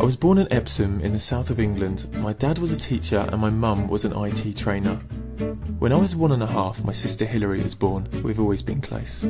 was born in Epsom in the south of England. My dad was a teacher and my mum was an IT trainer. When I was 1.5, my sister Hilary was born. We've always been close.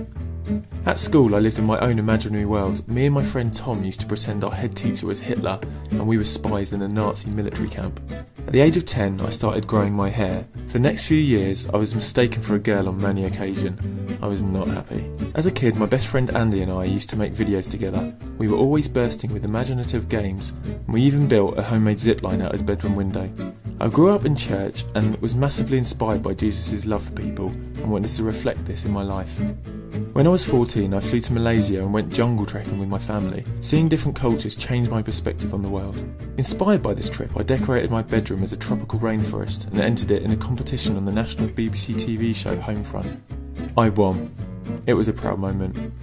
At school I lived in my own imaginary world. Me and my friend Tom used to pretend our head teacher was Hitler and we were spies in a Nazi military camp. At the age of 10 I started growing my hair. For the next few years I was mistaken for a girl on many occasions. I was not happy. As a kid my best friend Andy and I used to make videos together. We were always bursting with imaginative games and we even built a homemade zipline out his bedroom window. I grew up in church and was massively inspired by Jesus' love for people and wanted to reflect this in my life. When I was 14 I flew to Malaysia and went jungle trekking with my family. Seeing different cultures changed my perspective on the world. Inspired by this trip I decorated my bedroom as a tropical rainforest and entered it in a competition on the national BBC TV show Homefront. I won. It was a proud moment.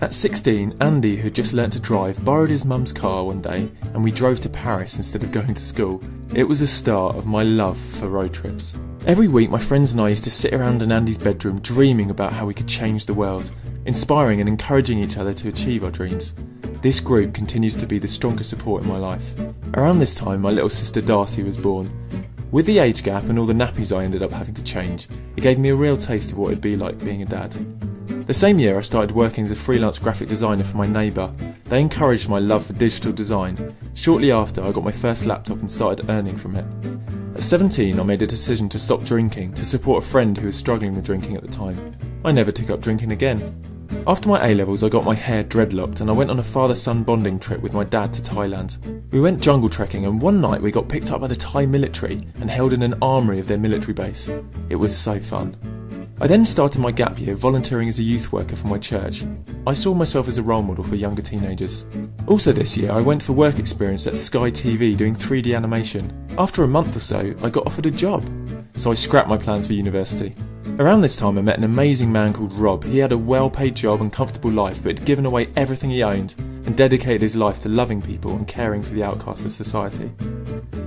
At 16, Andy, who had just learnt to drive, borrowed his mum's car one day and we drove to Paris instead of going to school. It was the start of my love for road trips. Every week my friends and I used to sit around in Andy's bedroom dreaming about how we could change the world, inspiring and encouraging each other to achieve our dreams. This group continues to be the strongest support in my life. Around this time my little sister Darcy was born. With the age gap and all the nappies I ended up having to change, it gave me a real taste of what it'd be like being a dad. The same year I started working as a freelance graphic designer for my neighbour. They encouraged my love for digital design. Shortly after I got my first laptop and started earning from it. At 17 I made a decision to stop drinking to support a friend who was struggling with drinking at the time. I never took up drinking again. After my A-levels I got my hair dreadlocked and I went on a father-son bonding trip with my dad to Thailand. We went jungle trekking and one night we got picked up by the Thai military and held in an armoury of their military base. It was so fun. I then started my gap year volunteering as a youth worker for my church. I saw myself as a role model for younger teenagers. Also this year I went for work experience at Sky TV doing 3D animation. After a month or so I got offered a job, so I scrapped my plans for university. Around this time I met an amazing man called Rob. He had a well-paid job and comfortable life but had given away everything he owned and dedicated his life to loving people and caring for the outcasts of society.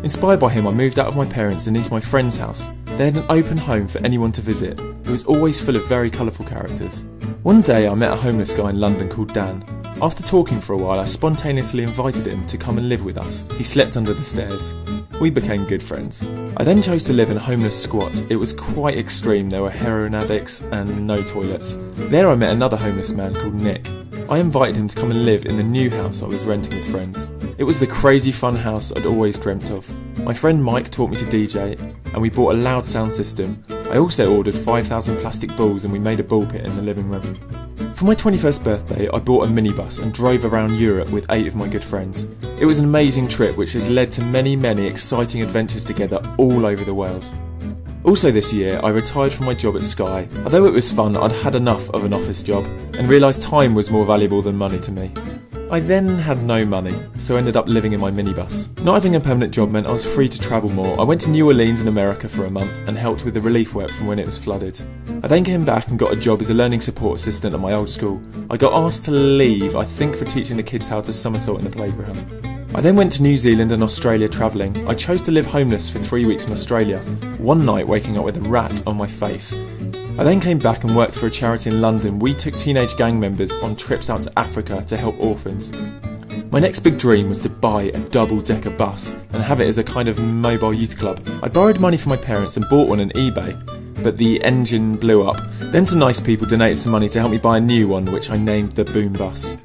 Inspired by him I moved out of my parents and into my friend's house. They had an open home for anyone to visit. It was always full of very colourful characters. One day I met a homeless guy in London called Dan. After talking for a while I spontaneously invited him to come and live with us. He slept under the stairs. We became good friends. I then chose to live in a homeless squat. It was quite extreme. There were heroin addicts and no toilets. There I met another homeless man called Nick. I invited him to come and live in the new house I was renting with friends. It was the crazy fun house I'd always dreamt of. My friend Mike taught me to DJ and we bought a loud sound system. I also ordered 5,000 plastic balls and we made a ball pit in the living room. For my 21st birthday I bought a minibus and drove around Europe with 8 of my good friends. It was an amazing trip which has led to many exciting adventures together all over the world. Also this year I retired from my job at Sky. Although it was fun I'd had enough of an office job and realised time was more valuable than money to me. I then had no money, so ended up living in my minibus. Not having a permanent job meant I was free to travel more. I went to New Orleans in America for a month and helped with the relief work from when it was flooded. I then came back and got a job as a learning support assistant at my old school. I got asked to leave, I think for teaching the kids how to somersault in the playground. I then went to New Zealand and Australia travelling. I chose to live homeless for 3 weeks in Australia, one night waking up with a rat on my face. I then came back and worked for a charity in London. We took teenage gang members on trips out to Africa to help orphans. My next big dream was to buy a double-decker bus and have it as a kind of mobile youth club. I borrowed money from my parents and bought one on eBay, but the engine blew up. Then some nice people donated some money to help me buy a new one, which I named the Boom Bus.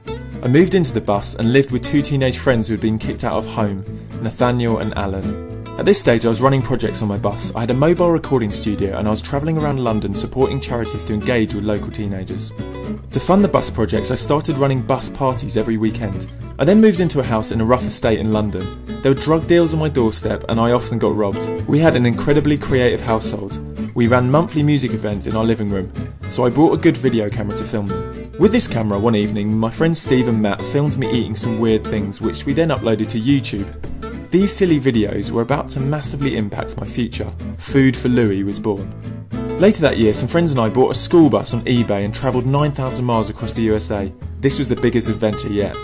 I moved into the bus and lived with 2 teenage friends who had been kicked out of home, Nathaniel and Alan. At this stage I was running projects on my bus. I had a mobile recording studio and I was travelling around London supporting charities to engage with local teenagers. To fund the bus projects I started running bus parties every weekend. I then moved into a house in a rough estate in London. There were drug deals on my doorstep and I often got robbed. We had an incredibly creative household. We ran monthly music events in our living room, so I bought a good video camera to film them. With this camera one evening my friends Steve and Matt filmed me eating some weird things which we then uploaded to YouTube. These silly videos were about to massively impact my future. FoodForLouis was born. Later that year, some friends and I bought a school bus on eBay and travelled 9,000 miles across the USA. This was the biggest adventure yet.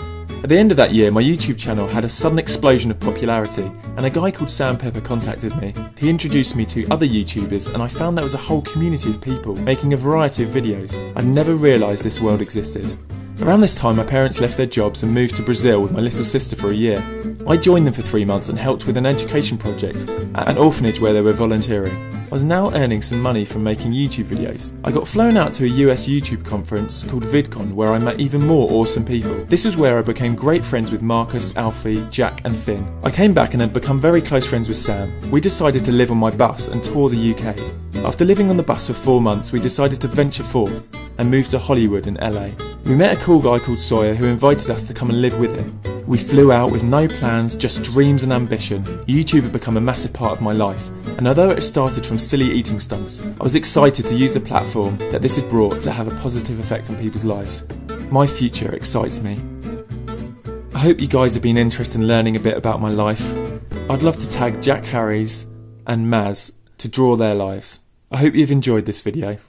At the end of that year, my YouTube channel had a sudden explosion of popularity, and a guy called Sam Pepper contacted me. He introduced me to other YouTubers, and I found there was a whole community of people making a variety of videos. I'd never realised this world existed. Around this time, my parents left their jobs and moved to Brazil with my little sister for a year. I joined them for 3 months and helped with an education project at an orphanage where they were volunteering. I was now earning some money from making YouTube videos. I got flown out to a US YouTube conference called VidCon where I met even more awesome people. This was where I became great friends with Marcus, Alfie, Jack and Finn. I came back and had become very close friends with Sam. We decided to live on my bus and tour the UK. After living on the bus for 4 months, we decided to venture forth and move to Hollywood and LA. We met a cool guy called Sawyer who invited us to come and live with him. We flew out with no plans, just dreams and ambition. YouTube had become a massive part of my life, and although it started from silly eating stunts, I was excited to use the platform that this had brought to have a positive effect on people's lives. My future excites me. I hope you guys have been interested in learning a bit about my life. I'd love to tag Jack Harries and Maz to draw their lives. I hope you've enjoyed this video.